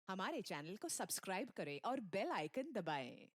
हमारे चैनल को सब्सक्राइब करें और बेल आइकन दबाएं।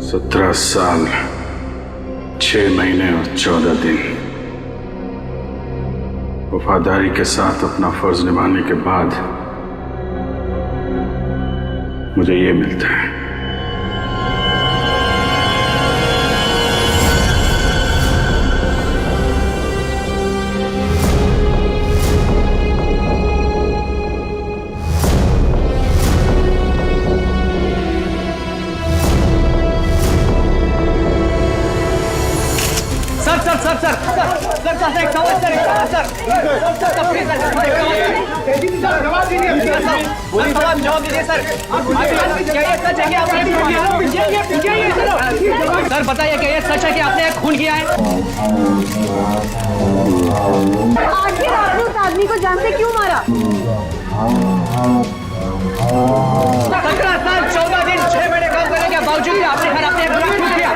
सत्रह साल 6 महीने और 14 दिन वफादारी के साथ अपना फर्ज निभाने के बाद मुझे ये मिलता है। सर बताइए क्या ये सच है कि आपने खून किया है? आखिर आपने उस आदमी को जान से क्यों मारा? 17 साल 14 दिन 6 महीने काम करने के बावजूद भी आपने घर अपने गुनाह क्यों किया?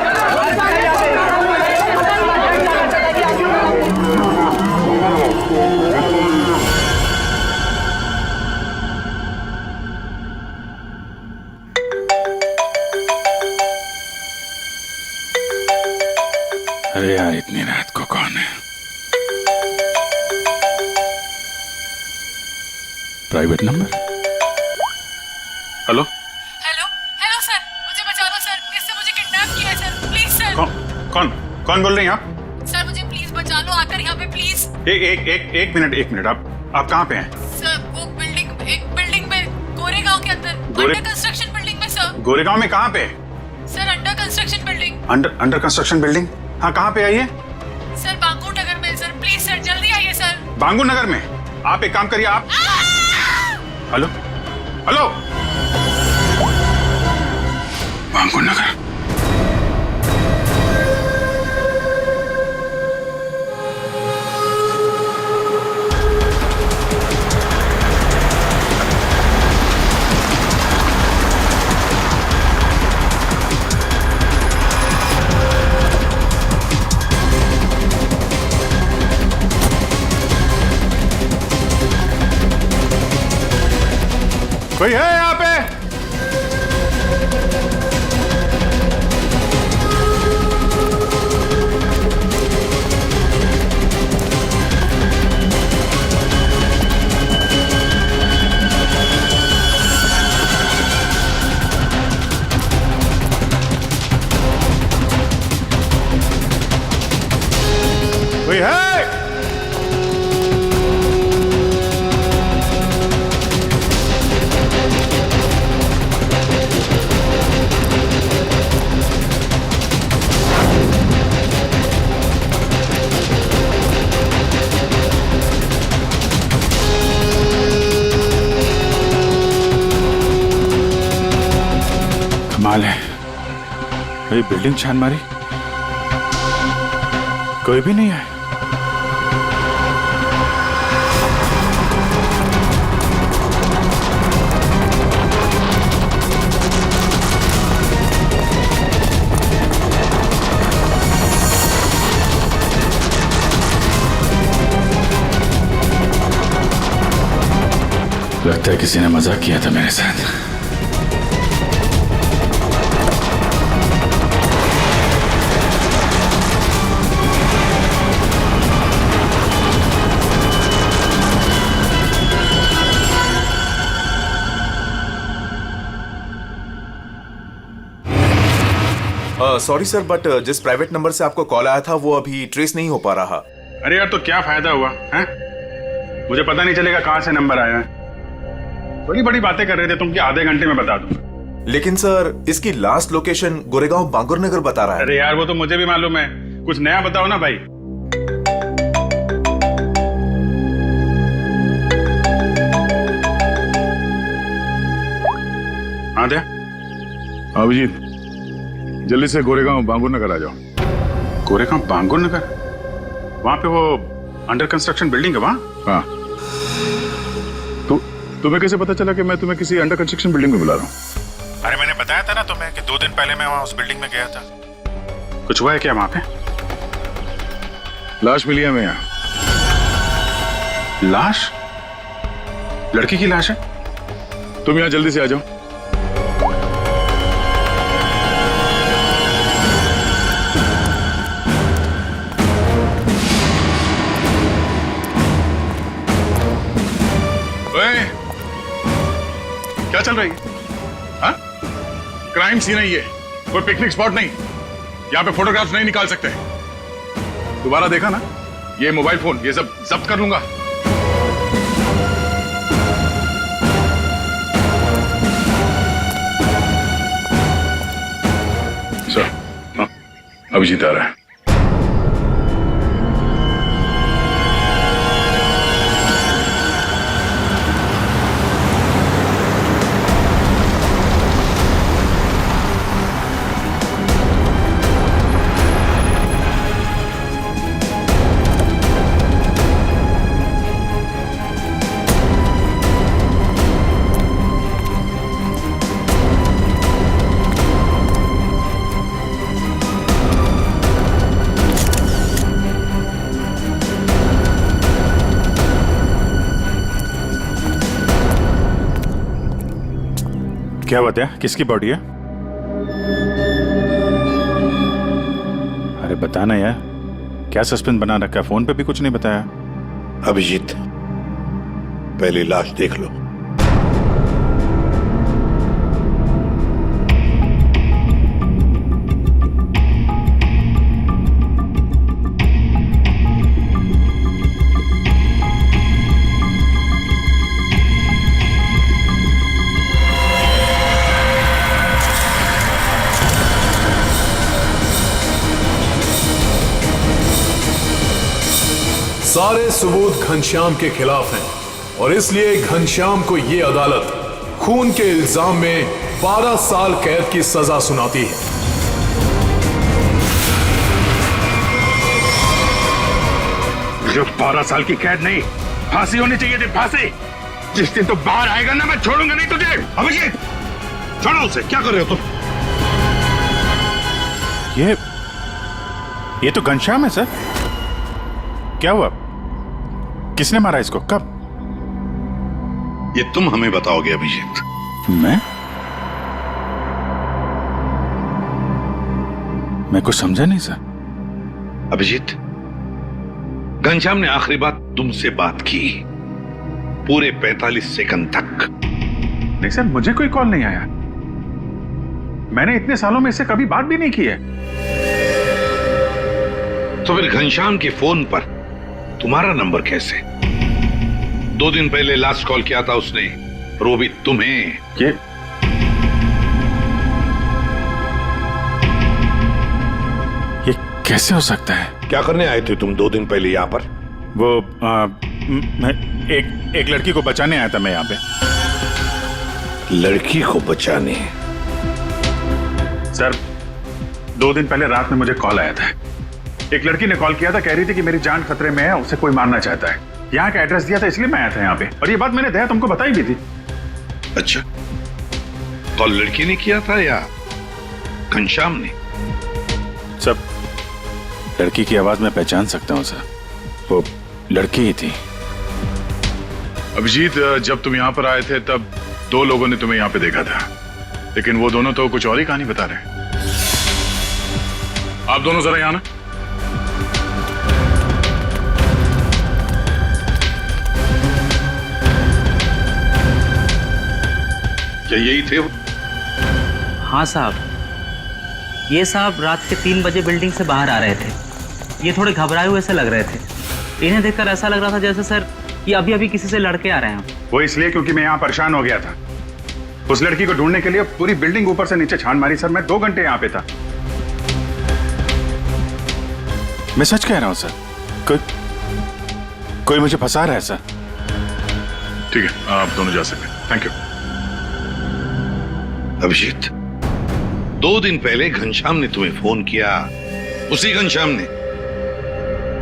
अरे यार, इतनी रात को कौन है? Private number. Hello hello hello sir, मुझे बचा लो सर, इससे मुझे किडनैप किया है सर, प्लीज सर। कौन बोल रही हैं आप? सर मुझे प्लीज बचा लो, आकर यहाँ पे प्लीज। एक मिनट आप कहाँ पे हैं? सर वो एक बिल्डिंग में, गोरेगांव के अंदर, अंडर कंस्ट्रक्शन बिल्डिंग में सर। गोरेगांव में कहाँ पे? Sir under construction building. Under construction building? हाँ, कहाँ पे आइए? सर बांगूर नगर में सर, प्लीज सर जल्दी आइए सर। बांगूर नगर में? आप एक काम करिए, आप हेलो बांगूर नगर। कोई है यहाँ पे? कोई है? कमाल है, मेरी बिल्डिंग छान मारी, कोई भी नहीं है। लगता है किसी ने मजाक किया था मेरे साथ। सॉरी सर, बट जिस प्राइवेट नंबर से आपको कॉल आया था वो अभी ट्रेस नहीं हो पा रहा। अरे यार, तो क्या फायदा हुआ है? मुझे पता नहीं चलेगा कहां से नंबर आया है। बड़ी बड़ी बातें कर रहे थे तुम कि आधे घंटे में बता दूंगा। लेकिन सर, इसकी लास्ट लोकेशन गोरेगांव बांगुर नगर बता रहा है। अरे यार, वो तो मुझे भी मालूम है, कुछ नया बताओ ना भाई। हाँ दया, अभिजीत, जल्दी से गोरेगांव बांगुर नगर आ जाओ। गोरेगांव बांगुर नगर? वहां पे वो अंडर कंस्ट्रक्शन बिल्डिंग है वहां? हाँ। तुम्हें कैसे पता चला कि मैं तुम्हें किसी अंडर कंस्ट्रक्शन बिल्डिंग में बुला रहा हूँ? अरे मैंने बताया था ना तुम्हें कि 2 दिन पहले मैं वहां उस बिल्डिंग में गया था। कुछ हुआ है क्या वहां पे? लाश मिली है हमें यहाँ। लाश? लड़की की लाश है? तुम यहाँ जल्दी से आ जाओ। क्या चल रही है? हाँ? क्राइम सीन है ये, कोई पिकनिक स्पॉट नहीं। यहाँ पे फोटोग्राफ्स नहीं निकाल सकते। दोबारा देखा ना, ये मोबाइल फोन ये सब जब्त कर लूंगा। सर, अभिजीत आ रहा है। क्या बताया? किसकी बॉडी है? अरे बताना यार, क्या सस्पेंस बना रखा है? फोन पे भी कुछ नहीं बताया। अभिजीत, पहले लाश देख लो। सारे सबूत घनश्याम के खिलाफ हैं और इसलिए घनश्याम को यह अदालत खून के इल्जाम में 12 साल कैद की सजा सुनाती है। जो 12 साल की कैद नहीं, फांसी होनी चाहिए थी, फांसी। जिस दिन तो बाहर आएगा ना, मैं छोड़ूंगा नहीं तुझे। अभिजीत, छोड़ो उसे। क्या कर रहे हो तुम? ये तो घनश्याम है सर। क्या हुआ? किसने मारा इसको? कब? ये तुम हमें बताओगे अभिजीत। मैं कुछ समझा नहीं सर। अभिजीत, घनश्याम ने आखिरी बात तुमसे बात की पूरे 45 सेकंड तक। नहीं सर, मुझे कोई कॉल नहीं आया। मैंने इतने सालों में इससे कभी बात भी नहीं की है। तो फिर घनश्याम के फोन पर तुम्हारा नंबर कैसे? 2 दिन पहले लास्ट कॉल किया था उसने, रोबित तुम्हें। ये कैसे हो सकता है? क्या करने आए थे तुम 2 दिन पहले यहाँ पर? वो मैं एक लड़की को बचाने आया था मैं यहाँ पे। लड़की को बचाने? सर, 2 दिन पहले रात में मुझे कॉल आया था। एक लड़की ने कॉल किया था, कह रही थी कि मेरी जान खतरे में है, उसे कोई मारना चाहता है। यहाँ का एड्रेस दिया था, इसलिए मैं आया था यहाँ पे। और ये बात मैंने दया तुमको बताई भी थी। अच्छा, कॉल लड़की ने किया था या घनश्याम ने? सब लड़की की आवाज में पहचान सकता हूँ सर, वो लड़की ही थी। अभिजीत, जब तुम यहाँ पर आए थे तब 2 लोगों ने तुम्हें यहाँ पे देखा था, लेकिन वो दोनों तो कुछ और ही कहानी बता रहे हैं। आप दोनों जरा यहाँ ना। क्या यही थे वो? हाँ साहब, ये साहब रात के 3 बजे बिल्डिंग से बाहर आ रहे थे। ये थोड़े घबराए हुए से लग रहे थे। इन्हें देखकर ऐसा लग रहा था जैसे सर ये अभी अभी किसी से लड़के आ रहे हैं। वो इसलिए क्योंकि मैं यहाँ परेशान हो गया था। उस लड़की को ढूंढने के लिए पूरी बिल्डिंग ऊपर से नीचे छान मारी सर। मैं 2 घंटे यहाँ पे था। मैं सच कह रहा हूं सर। कोई मुझे फंसा रहा है सर। ठीक है, आप दोनों जा सकते हैं। Thank you. अभिजीत, 2 दिन पहले घनश्याम ने तुम्हें फोन किया, उसी घनश्याम ने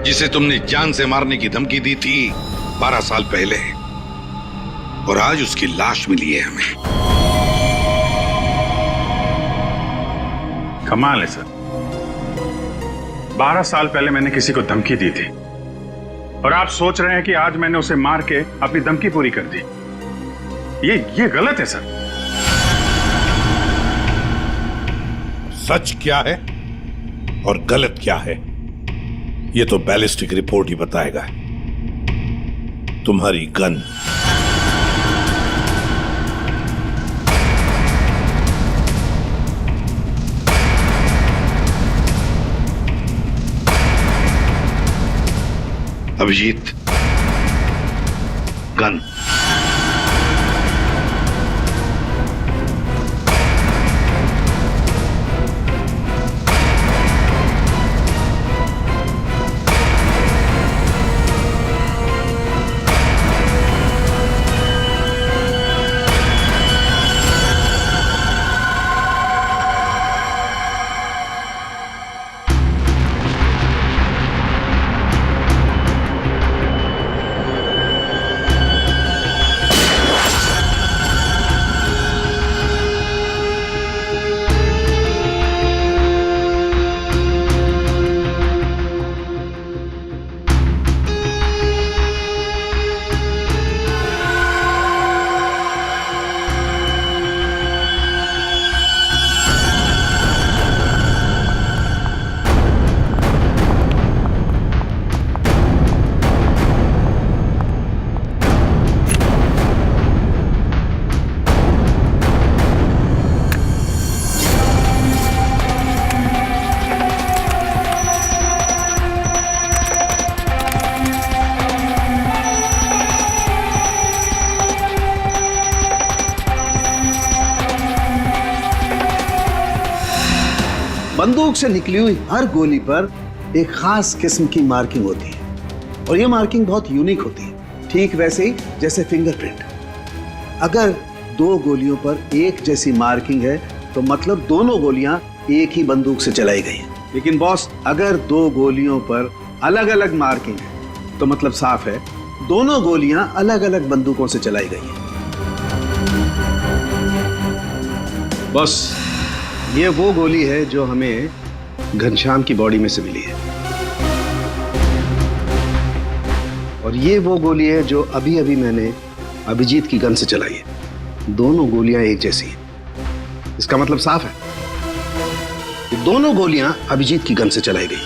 जिसे तुमने जान से मारने की धमकी दी थी 12 साल पहले, और आज उसकी लाश मिली है हमें। कमाल है सर। 12 साल पहले मैंने किसी को धमकी दी थी और आप सोच रहे हैं कि आज मैंने उसे मार के अपनी धमकी पूरी कर दी। ये गलत है सर। सच क्या है और गलत क्या है ये तो बैलिस्टिक रिपोर्ट ही बताएगा। तुम्हारी गन अभिजीत, गन। बंदूक से निकली हुई हर गोली पर एक खास किस्म की मार्किंग होती है और ये मार्किंग बहुत यूनिक होती है। ठीक वैसे ही जैसे फिंगरप्रिंट। अगर 2 गोलियों पर एक जैसी मार्किंग है तो मतलब दोनों गोलियां एक ही बंदूक से चलाई गई हैं। लेकिन बॉस, अगर 2 गोलियों पर अलग अलग मार्किंग है तो मतलब साफ है दोनों गोलियां अलग अलग बंदूकों से चलाई गई हैं। बॉस, ये वो गोली है जो हमें घनश्याम की बॉडी में से मिली है और ये वो गोली है जो अभी अभी मैंने अभिजीत की गन से चलाई है। दोनों गोलियां एक जैसी हैं। इसका मतलब साफ है कि दोनों गोलियां अभिजीत की गन से चलाई गई।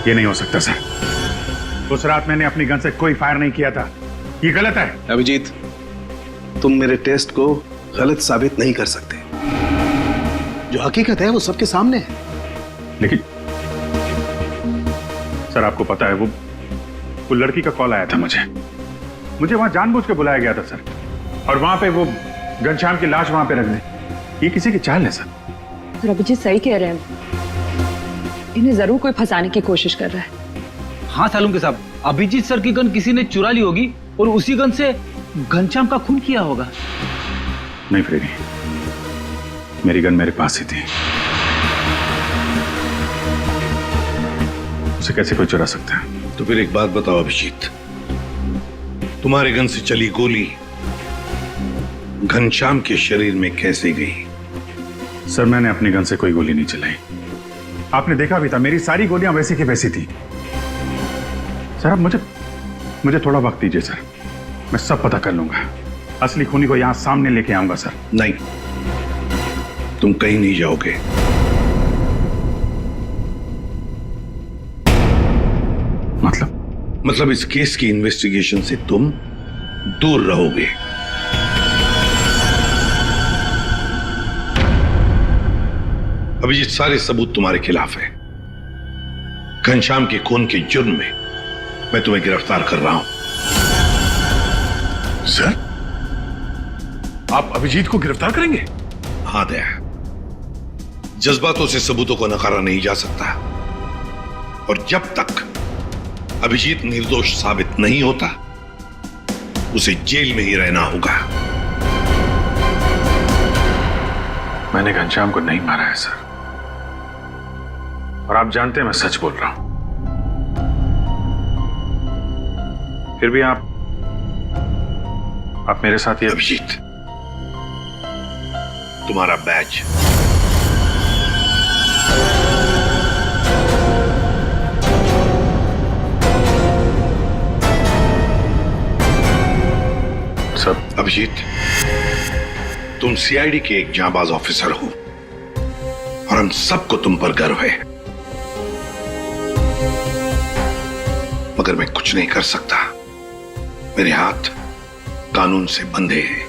ये नहीं हो सकता सर। उस रात मैंने अपनी गन से कोई फायर नहीं किया था। ये गलत है। अभिजीत, तुम मेरे टेस्ट को गलत साबित नहीं कर सकते। जो हकीकत है वो सबके सामने है। लेकिन सर, आपको पता है वो लड़की का कॉल आया था मुझे वहां जानबूझ के बुलाया गया था सर, और वहां पे वो घनश्याम की लाश वहां पे रख दी। ये किसी की चाल है सर। अभिजीत सही कह रहे हैं, इन्हें जरूर कोई फंसाने की कोशिश कर रहा है। हाँ सालुंके साहब, अभिजीत सर की गन किसी ने चुरा ली होगी और उसी गन से घनश्याम का खून किया होगा। नहीं फ्रेडी, मेरी गन मेरे पास ही थी। उसे कैसे कोई चुरा सकता है? तो फिर एक बात बताओ अभिजीत, तुम्हारे गन से चली गोली घनश्याम के शरीर में कैसे गई? सर मैंने अपनी गन से कोई गोली नहीं चलाई। आपने देखा भी था, मेरी सारी गोलियां वैसी की वैसी थी। सर आप मुझे थोड़ा वक्त दीजिए सर, मैं सब पता कर लूंगा। असली खूनी को यहां सामने लेके आऊंगा सर। नहीं, तुम कहीं नहीं जाओगे। मतलब इस केस की इन्वेस्टिगेशन से तुम दूर रहोगे। अभिजीत, सारे सबूत तुम्हारे खिलाफ है। घनश्याम के खून के जुर्म में मैं तुम्हें गिरफ्तार कर रहा हूं। सर, आप अभिजीत को गिरफ्तार करेंगे? हाँ दया, जज्बातों से सबूतों को नकारा नहीं जा सकता, और जब तक अभिजीत निर्दोष साबित नहीं होता उसे जेल में ही रहना होगा। मैंने घनश्याम को नहीं मारा है सर, और आप जानते हैं मैं सच बोल रहा हूं। फिर भी आप मेरे साथ ही। अभिजीत, तुम्हारा बैच सब। अभिजीत, तुम सीआईडी के एक जांबाज ऑफिसर हो और हम सबको तुम पर गर्व है, मगर मैं कुछ नहीं कर सकता। मेरे हाथ कानून से बंधे हैं।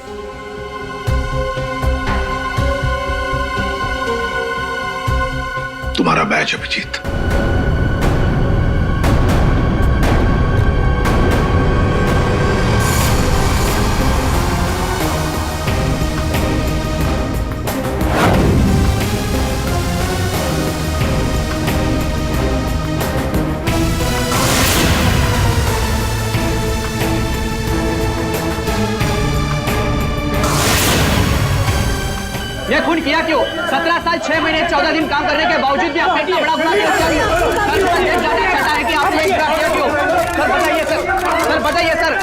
तुम्हारा बैच अभिजीत। ये खून किया क्यों? 17 साल 6 महीने 14 दिन काम करने के बावजूद भी आपने इतना बड़ा अपराध क्यों किया? चाहता है कि आपने इकरार किया क्यों? सर बताइए सर, सर बताइए सर।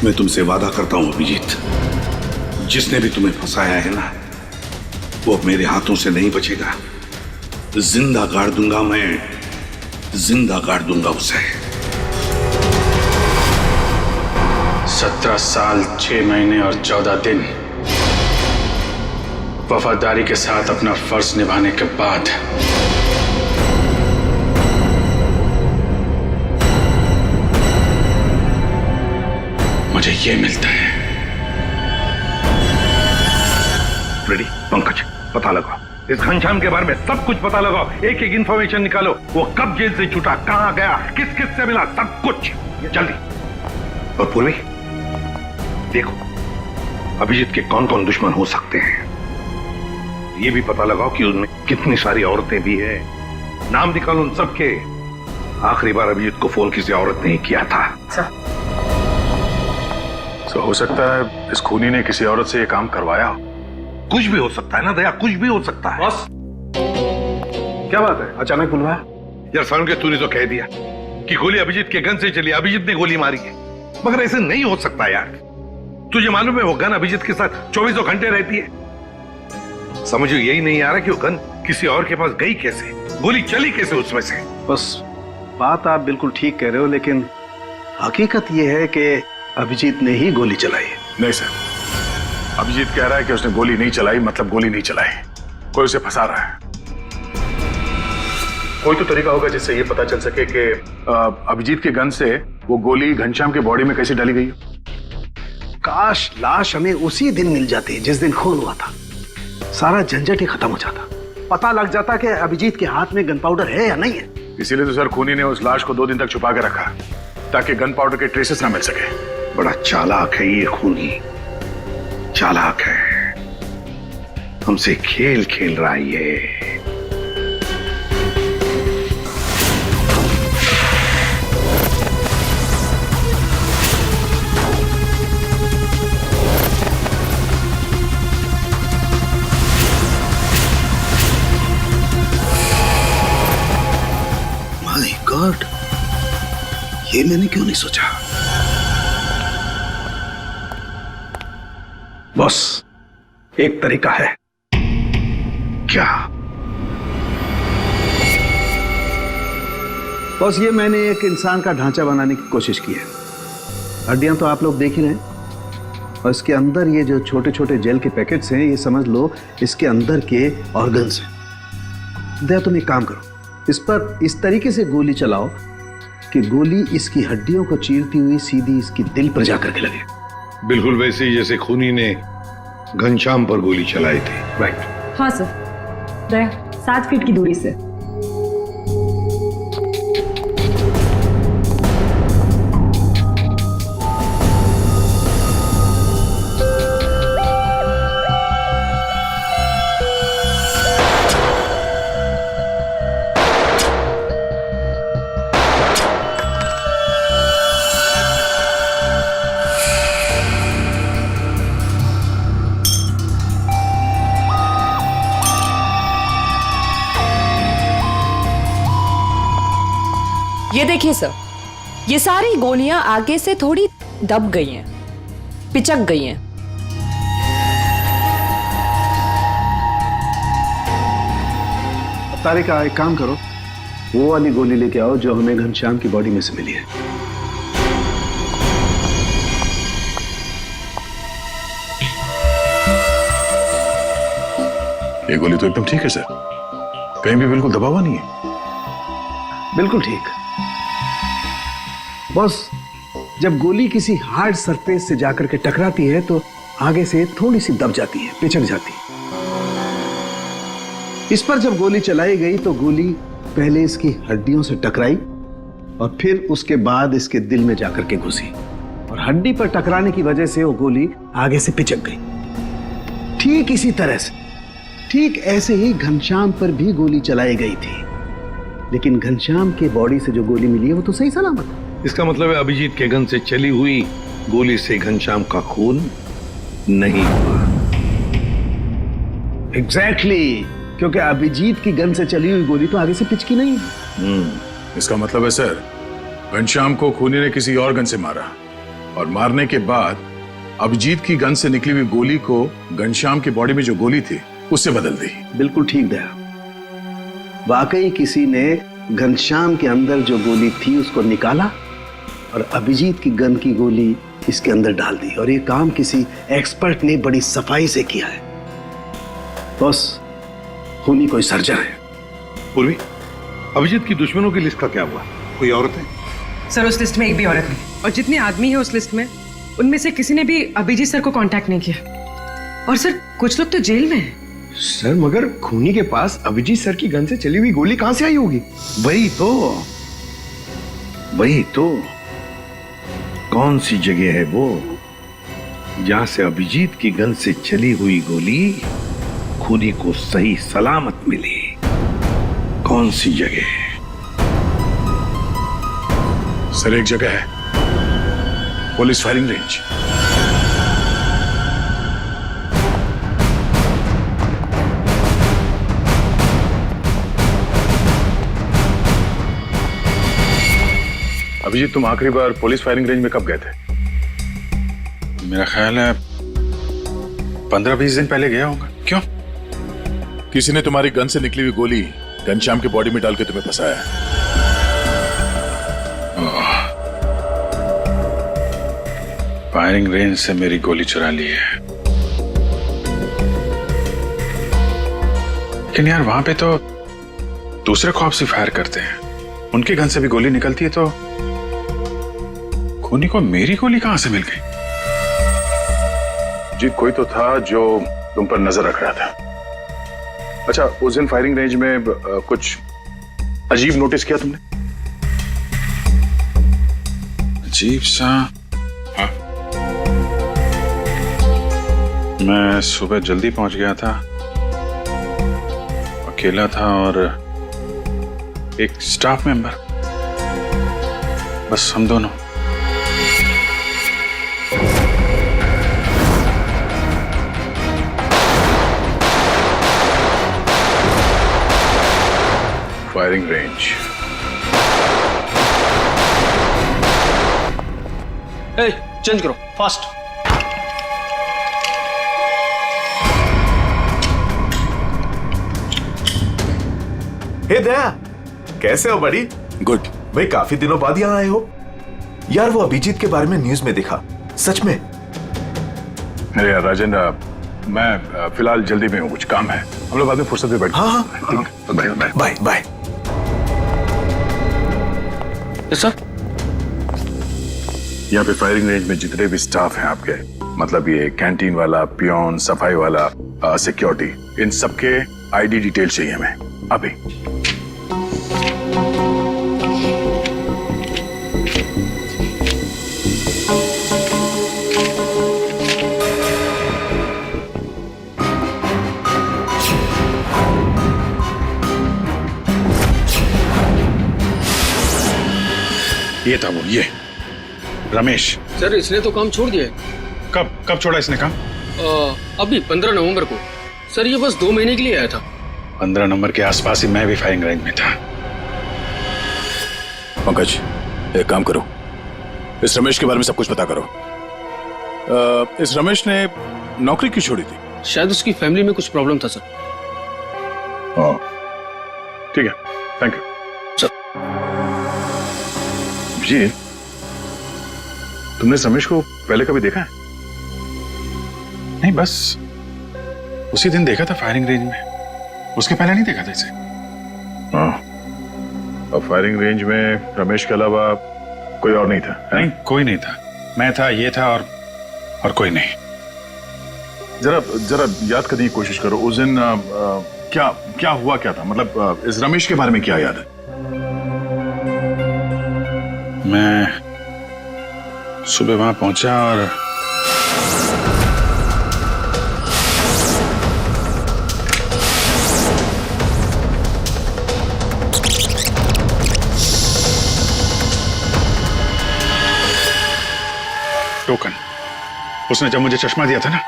मैं तुमसे वादा करता हूं अभिजीत, जिसने भी तुम्हें फंसाया है ना, वो मेरे हाथों से नहीं बचेगा। जिंदा गाड़ दूंगा मैं, जिंदा गाड़ दूंगा उसे। 17 साल 6 महीने और 14 दिन वफादारी के साथ अपना फर्ज निभाने के बाद मुझे ये मिलता है। रेडी पंकज, पता लगाओ इस घनश्याम के बारे में, सब कुछ पता लगाओ। एक एक इंफॉर्मेशन निकालो, वो कब जेल से छूटा, कहां गया, किस किस से मिला, सब कुछ जल्दी। और पूर्वी देखो अभिजीत के कौन कौन दुश्मन हो सकते हैं, ये भी पता लगाओ कि उनमें कितनी सारी औरतें भी है। नाम निकालो उन सबके। आखिरी बार अभिजीत को फोन किसी औरत ने किया था। तो हो सकता है इस खूनी ने किसी औरत से ये काम करवाया हो। कुछ भी हो सकता है ना दया, कुछ भी हो सकता है। बस क्या बात है, अचानक बुलवाया? यार सारुण के तूने तो कह दिया कि गोली अभिजीत के गन से चली, अभिजीत ने गोली मारी है, मगर ऐसे नहीं हो सकता यार। तुझे मालूम है वो गन अभिजीत के साथ 24 घंटे रहती है। समझो यही नहीं आ रहा कि वो गन किसी और के पास गई कैसे, गोली चली कैसे उसमें से। बस बात आप बिल्कुल ठीक कह रहे हो, लेकिन हकीकत यह है कि अभिजीत ने ही गोली चलाई है। नहीं सर, अभिजीत कह रहा है कि उसने गोली नहीं चलाई, मतलब गोली नहीं चलाई, कोई उसे फंसा रहा है। कोई तो तरीका होगा जिससे ये पता चल सके कि अभिजीत के गन से वो गोली घनश्याम के बॉडी में कैसे डाली गई। काश लाश हमें उसी दिन मिल जाती जिस दिन खून हुआ था, सारा झंझट ही खत्म हो जाता, पता लग जाता कि अभिजीत के हाथ में गन पाउडर है या नहीं है। इसीलिए तो सर खूनी ने उस लाश को 2 दिन तक छुपा के रखा, ताकि गन पाउडर के ट्रेसेस ना मिल सके। बड़ा चालाक है ये खूनी, चालाक है, हमसे खेल खेल रहा है ये। ये मैंने क्यों नहीं सोचा? बॉस, एक तरीका है। क्या? बॉस, ये मैंने एक इंसान का ढांचा बनाने की कोशिश की है। हड्डियां तो आप लोग देख ही रहे हैं, और इसके अंदर ये जो छोटे छोटे जेल के पैकेट्स हैं, ये समझ लो इसके अंदर के ऑर्गन्स हैं। दया, तुम एक काम करो, इस पर इस तरीके से गोली चलाओ कि गोली इसकी हड्डियों को चीरती हुई सीधी इसकी दिल पर जाकर के लगे। बिल्कुल वैसे ही जैसे खूनी ने घनश्याम पर गोली चलाई थी। राइट। हाँ सर, दया 7 फीट की दूरी से। ये देखिए सर, ये सारी गोलियां आगे से थोड़ी दब गई हैं, पिचक गई हैं। तारिका, एक काम करो, वो वाली गोली लेके आओ जो हमें घनश्याम की बॉडी में से मिली है। ये गोली तो एकदम ठीक है सर, कहीं भी बिल्कुल दबा हुआ नहीं है। बिल्कुल ठीक। बॉस, जब गोली किसी हार्ड सरफेस से जाकर के टकराती है तो आगे से थोड़ी सी दब जाती है, पिचक जाती है। इस पर जब गोली चलाई गई तो गोली पहले इसकी हड्डियों से टकराई और फिर उसके बाद इसके दिल में जाकर के घुसी, और हड्डी पर टकराने की वजह से वो गोली आगे से पिचक गई। ठीक इसी तरह से, ठीक ऐसे ही घनश्याम पर भी गोली चलाई गई थी, लेकिन घनश्याम के बॉडी से जो गोली मिली है वो तो सही सलामत है। इसका मतलब है अभिजीत के गन से चली हुई गोली से घनश्याम का खून नहीं हुआ। एग्जैक्टली, क्योंकि अभिजीत की गन से चली हुई गोली तो आगे से पिचकी नहीं। इसका मतलब है सर, घनश्याम को खूनी ने किसी और गन से मारा, और मारने के बाद अभिजीत की गन से निकली हुई गोली को घनश्याम की बॉडी में जो गोली थी उससे बदल दी। बिल्कुल ठीक दया, वाकई किसी ने घनश्याम के अंदर जो गोली थी उसको निकाला और अभिजीत की गन की गोली इसके अंदर डाल दी, और ये काम किसी एक्सपर्ट ने बड़ी सफाई से किया है। बॉस, खूनी कोई सर्जन है। पूर्वी, अभिजीत की दुश्मनों की लिस्ट का क्या हुआ? कोई औरत है? सर, उस लिस्ट में एक भी औरत नहीं, और जितने आदमी है उस लिस्ट में उनमें से किसी ने भी अभिजीत सर को कांटेक्ट नहीं किया। और सर, कुछ लोग तो जेल में हैं। सर, मगर खूनी के पास अभिजीत सर की गन से चली हुई गोली कहां से आई होगी? वही तो कौन सी जगह है वो जहां से अभिजीत की गन से चली हुई गोली खूनी को सही सलामत मिली? कौन सी जगह? सर, एक जगह है, पुलिस फायरिंग रेंज। अभिजीत, तुम आखिरी बार पुलिस फायरिंग रेंज में कब गए थे? मेरा ख्याल है 15-20 दिन पहले गया होगा। क्यों? किसी ने तुम्हारी गन से निकली हुई गोली घनश्याम की बॉडी में डाल के तुम्हें फंसाया है। फायरिंग रेंज से मेरी गोली चुरा ली है। लेकिन यार, वहां पे तो दूसरे खौफ से फायर करते हैं, उनकी गन से भी गोली निकलती है, तो खूनी को मेरी गोली कहां से मिल गई? जी, कोई तो था जो तुम पर नजर रख रहा था। अच्छा, उस दिन फायरिंग रेंज में कुछ अजीब नोटिस किया तुमने? अजीब सा? हाँ, मैं सुबह जल्दी पहुंच गया था, अकेला था, और एक स्टाफ मेंबर, बस हम दोनों। Firing range. ए, चेंज करो फास्ट। हे दया, कैसे हो बड़ी? गुड। भाई काफी दिनों बाद यहाँ आए हो। यार वो अभिजीत के बारे में न्यूज में देखा, सच में? अरे यार राजेंद्र, मैं फिलहाल जल्दी में हूँ, कुछ काम है, हम लोग बाद में फुर्सत में बैठ। हाँ बाय बाय बाय। सर, यहाँ पे फायरिंग रेंज में जितने भी स्टाफ हैं आपके, मतलब ये कैंटीन वाला, पियोन, सफाई वाला, सिक्योरिटी, इन सबके आईडी डिटेल चाहिए हमें अभी। ये था वो, ये रमेश। सर इसने तो काम छोड़ दिया है। कब छोड़ा इसने काम? अभी 15 नवंबर को। सर ये बस 2 महीने के लिए आया था। 15 नंबर के आसपास ही मैं भी फायरिंग रेंज में था। पंकज, एक काम करो, इस रमेश के बारे में सब कुछ पता करो। इस रमेश ने नौकरी क्यों छोड़ी थी? शायद उसकी फैमिली में कुछ प्रॉब्लम था सर। ठीक है, थैंक यू सर। जी, तुमने रमेश को पहले कभी देखा है? नहीं, बस उसी दिन देखा था फायरिंग रेंज में, उसके पहले नहीं देखा था इसे। और फायरिंग रेंज में रमेश के अलावा कोई और नहीं था? नहीं, कोई नहीं था। मैं था, ये था, और कोई नहीं। जरा याद करने की कोशिश करो, उस दिन क्या हुआ, क्या था, मतलब इस रमेश के बारे में क्या याद है? मैं सुबह वहां पहुंचा और टोकन, उसने जब मुझे चश्मा दिया था ना,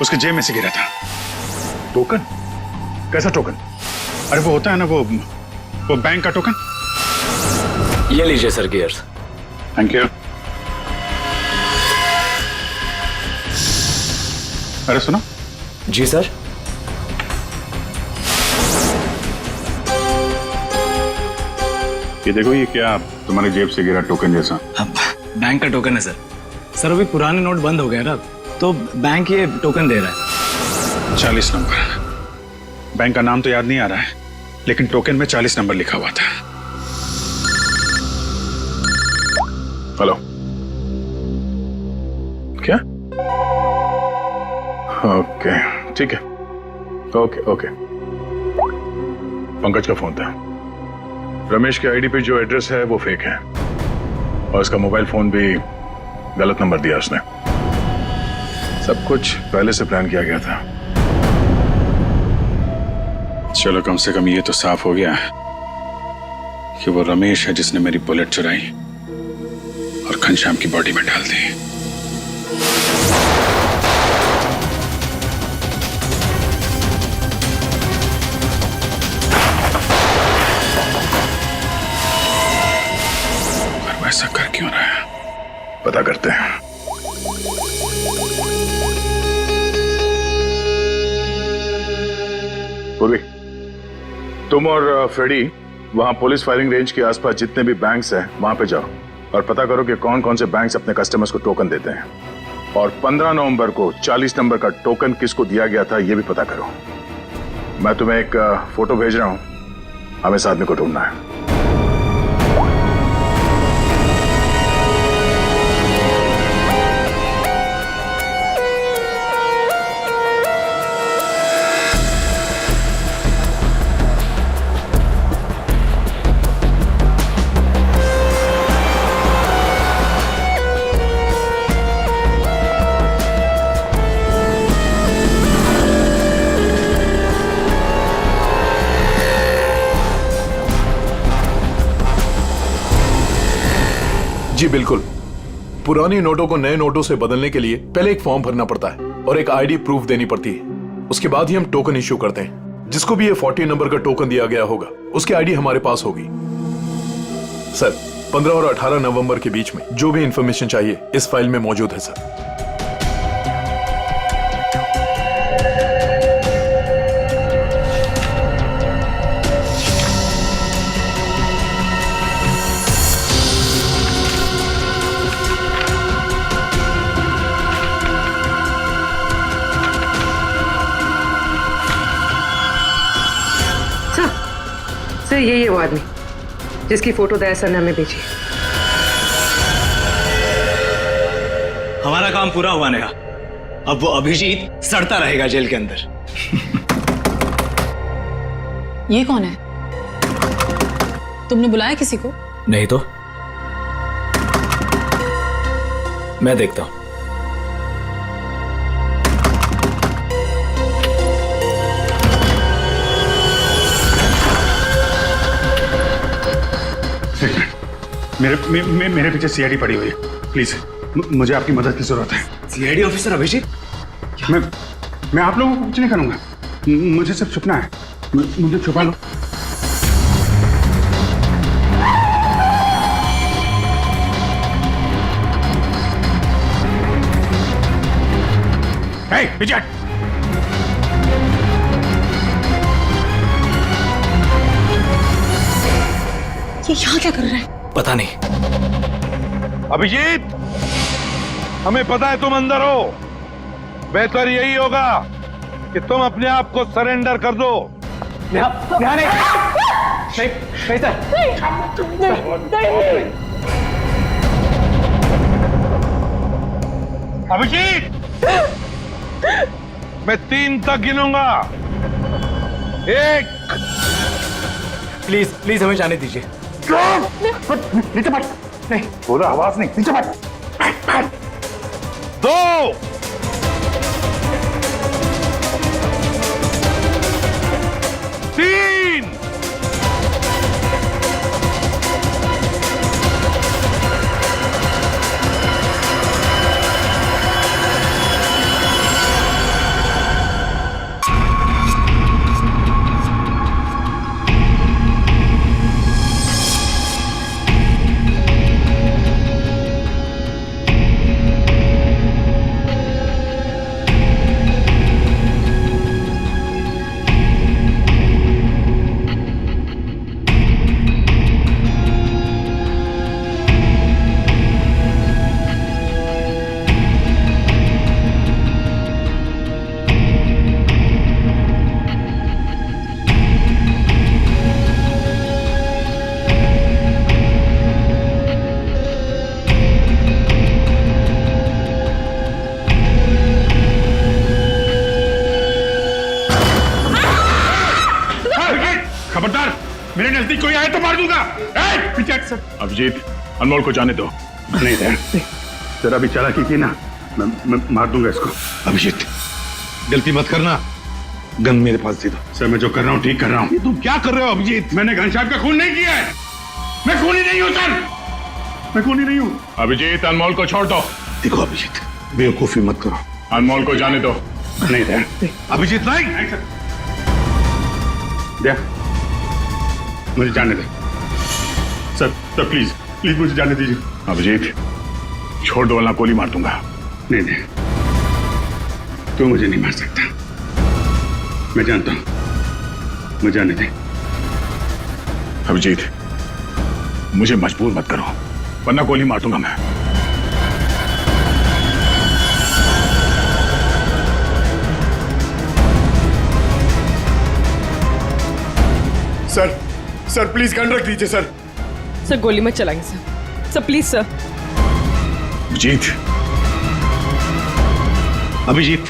उसके जेब में से गिरा था। टोकन? कैसा टोकन? अरे वो होता है ना, वो बैंक का टोकन। ये लीजिए सर गियर्स। Thank you. अरे सुनो। जी सर। ये देखो, ये क्या तुम्हारे जेब से गिरा टोकन जैसा? बैंक का टोकन है सर अभी पुराने नोट बंद हो गए ना, तो बैंक ये टोकन दे रहा है। 40 नंबर। बैंक का नाम तो याद नहीं आ रहा है, लेकिन टोकन में 40 नंबर लिखा हुआ था। हेलो, क्या? ओके, ठीक है, ओके। पंकज का फोन था। रमेश के आईडी पे जो एड्रेस है वो फेक है, और उसका मोबाइल फोन भी गलत नंबर दिया उसने। सब कुछ पहले से प्लान किया गया था। चलो, कम से कम ये तो साफ हो गया कि वो रमेश है जिसने मेरी बुलेट चुराई और घनश्याम की बॉडी में डाल दी। पर वैसा कर क्यों रहा है, पता करते हैं। पूर्वी, तुम और फ्रेडी वहां पुलिस फायरिंग रेंज के आसपास जितने भी बैंक्स हैं वहां पे जाओ और पता करो कि कौन कौन से बैंक्स अपने कस्टमर्स को टोकन देते हैं, और 15 नवंबर को 40 नंबर का टोकन किसको दिया गया था ये भी पता करो। मैं तुम्हें एक फोटो भेज रहा हूं, हमें इस आदमी को ढूंढना है। जी बिल्कुल। पुरानी नोटों को नए नोटों से बदलने के लिए पहले एक फॉर्म भरना पड़ता है और एक आईडी प्रूफ देनी पड़ती है। उसके बाद ही हम टोकन इश्यू करते हैं। जिसको भी ये 40 नंबर का टोकन दिया गया होगा उसकी आईडी हमारे पास होगी। सर, 15 और 18 नवंबर के बीच में जो भी इंफॉर्मेशन चाहिए इस फाइल में मौजूद है सर। सर यही है वो आदमी जिसकी फोटो दया सर ने हमें भेजी। हमारा काम पूरा हुआ नेहा। अब वो अभिजीत सड़ता रहेगा जेल के अंदर। ये कौन है? तुमने बुलाया किसी को? नहीं तो मैं देखता हूं। मेरे पीछे सीआईडी पड़ी हुई है। प्लीज मुझे आपकी मदद की जरूरत है। CID officer Abhijeet? मैं आप लोगों को कुछ नहीं करूंगा। मुझे सिर्फ छुपना है। मुझे छुपा लो। विजय, ये यहाँ क्या कर रहा है? पता नहीं। अभिजीत, हमें पता है तुम अंदर हो। बेहतर यही होगा कि तुम अपने आप को सरेंडर कर दो। अभिजीत, मैं 3 तक गिनूंगा। 1। प्लीज हमें जाने दीजिए। नीचे बैठ। नहीं बोलो, आवाज नहीं। नीचे बैठ। 2। 3। खबरदार, मेरे नजदीक कोई आए तो मार दूंगा। अभिजीत, अनमोल को जाने दो। नहीं तेरा भी चालाकी की ना, मैं मार दूंगा इसको। अभिजीत, गलती मत करना। गन मेरे पास दे दो। सर मैं जो कर रहा हूँ ठीक कर रहा हूँ। तुम क्या कर रहे हो अभिजीत? मैंने घनश्याम का खून नहीं किया है। मैं खूनी नहीं हूँ सर, मैं खूनी नहीं हूँ। अभिजीत, अनमोल को छोड़ दो। देखो अभिजीत, बेवकूफी मत करो। अनमोल को जाने दो। नहीं अभिजीत, नहीं। दया, मुझे जाने दे सर। प्लीज मुझे जाने दीजिए। अभिजीत, छोड़ दो वरना गोली मार दूंगा। नहीं तू मुझे नहीं मार सकता। मैं जानता हूं, मुझे जाने दे। अभिजीत, मुझे मजबूर मत करो वरना गोली मार दूंगा मैं। सर प्लीज गन रख दीजिए सर। सर गोली मत चलाएंगे sir. Sir please sir. Abhijeet, Abhijeet,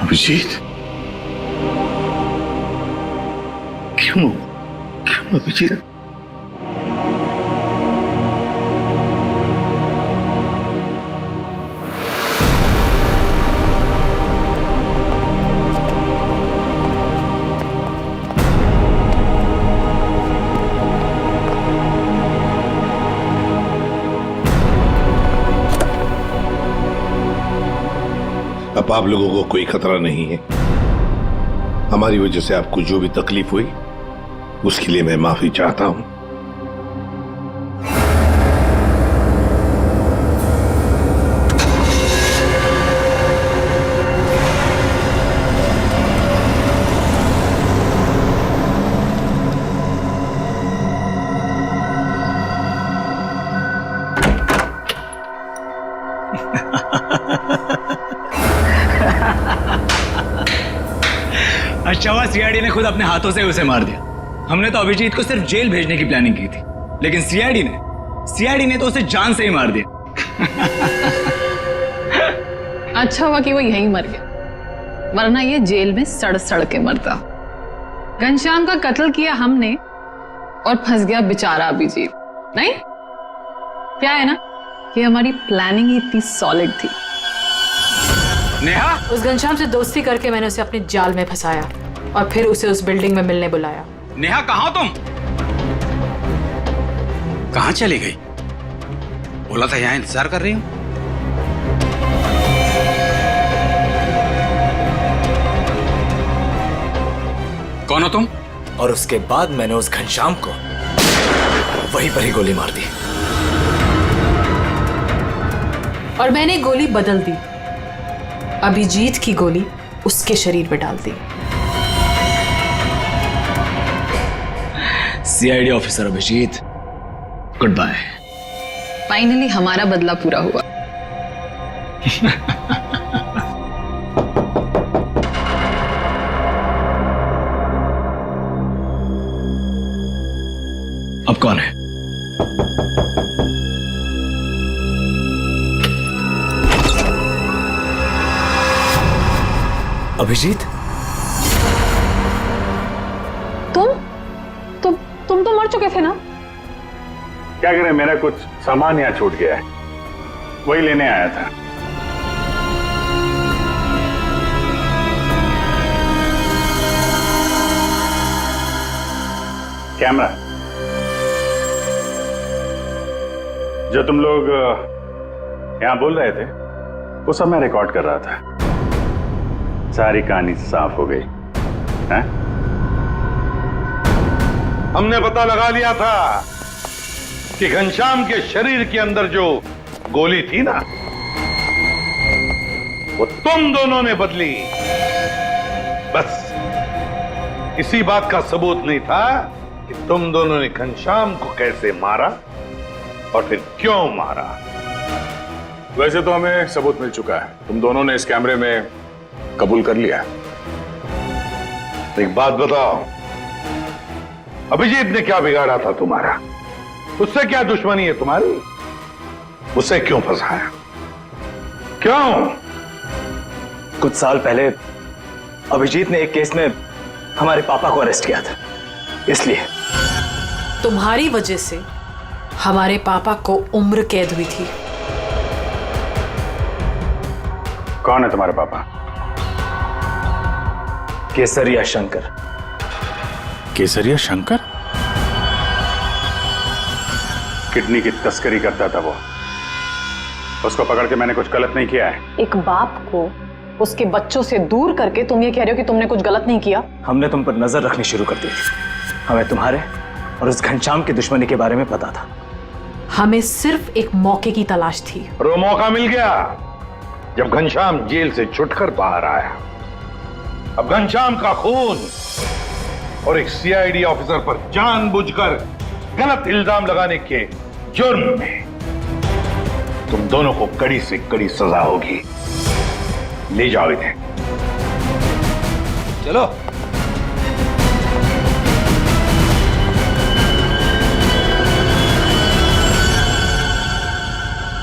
Abhijeet, क्यों अभिजीत? अब आप लोगों को कोई खतरा नहीं है। हमारी वजह से आपको जो भी तकलीफ हुई उसके लिए मैं माफी चाहता हूं। अच्छा हुआ सीआईडी ने खुद अपने हाथों से उसे मार दिया। हमने तो अभिजीत को सिर्फ जेल भेजने की प्लानिंग की थी, लेकिन सीआईडी ने तो उसे जान से ही मार दिया। अच्छा हुआ कि वो यहीं मर गया, वरना ये जेल में सड़ सड़ के मरता। घनश्याम का कत्ल किया हमने और फंस गया बेचारा अभिजीत। नहीं, क्या है ना कि हमारी प्लानिंग ही इतनी सॉलिड थी। नेहा, उस घनश्याम से दोस्ती करके मैंने उसे अपने जाल में फंसाया और फिर उसे उस बिल्डिंग में मिलने बुलाया। नेहा, कहाँ हो तुम? कहाँ चली गई? बोला था यहाँ इंतजार कर रही हूँ। कौन हो तुम? और उसके बाद मैंने उस घनश्याम को वहीं पर ही गोली मार दी। और मैंने गोली बदल दी, अभिजीत की गोली उसके शरीर में डाल दी। CID officer Abhijeet, good bye. Finally हमारा बदला पूरा हुआ। अब कौन है? अभिजीत, तुम तो मर चुके थे ना? क्या करें, मेरा कुछ सामान यहाँ छूट गया है, वही लेने आया था। कैमरा जो तुम लोग यहां बोल रहे थे वो सब मैं रिकॉर्ड कर रहा था। सारी कहानी साफ हो गई है? हमने पता लगा लिया था कि घनश्याम के शरीर के अंदर जो गोली थी ना, वो तुम दोनों ने बदली। बस इसी बात का सबूत नहीं था कि तुम दोनों ने घनश्याम को कैसे मारा और फिर क्यों मारा। वैसे तो हमें सबूत मिल चुका है, तुम दोनों ने इस कैमरे में कबूल कर लिया। एक बात बताओ, अभिजीत ने क्या बिगाड़ा था तुम्हारा? उससे क्या दुश्मनी है तुम्हारी? उसे क्यों फंसाया? क्यों? कुछ साल पहले अभिजीत ने एक केस में हमारे पापा को अरेस्ट किया था, इसलिए। तुम्हारी वजह से हमारे पापा को उम्र कैद हुई थी। कौन है तुम्हारे पापा? केसरिया शंकर। केसरिया शंकर? किडनी की तस्करी करता था वो। उसको पकड़ के मैंने कुछ गलत नहीं किया है। एक बाप को उसके बच्चों से दूर करके तुम ये कह रहे हो कि तुमने कुछ गलत नहीं किया? हमने तुम पर नजर रखनी शुरू कर दी थी। हमें तुम्हारे और उस घनश्याम की दुश्मनी के बारे में पता था। हमें सिर्फ एक मौके की तलाश थी और वो मौका मिल गया जब घनश्याम जेल से छुटकर बाहर आया। अब घनश्याम का खून और एक सीआईडी ऑफिसर पर जानबूझकर गलत इल्जाम लगाने के जुर्म में तुम दोनों को कड़ी से कड़ी सजा होगी। ले जाओ इन्हें। चलो।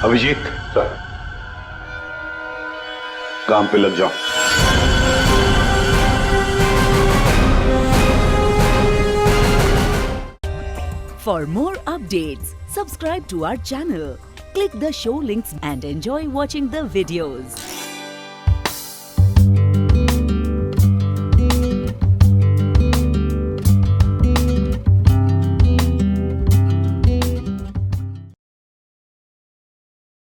अभिजीत, सर, काम पे लग जाओ। For more updates, subscribe to our channel, click the show links and enjoy watching the videos.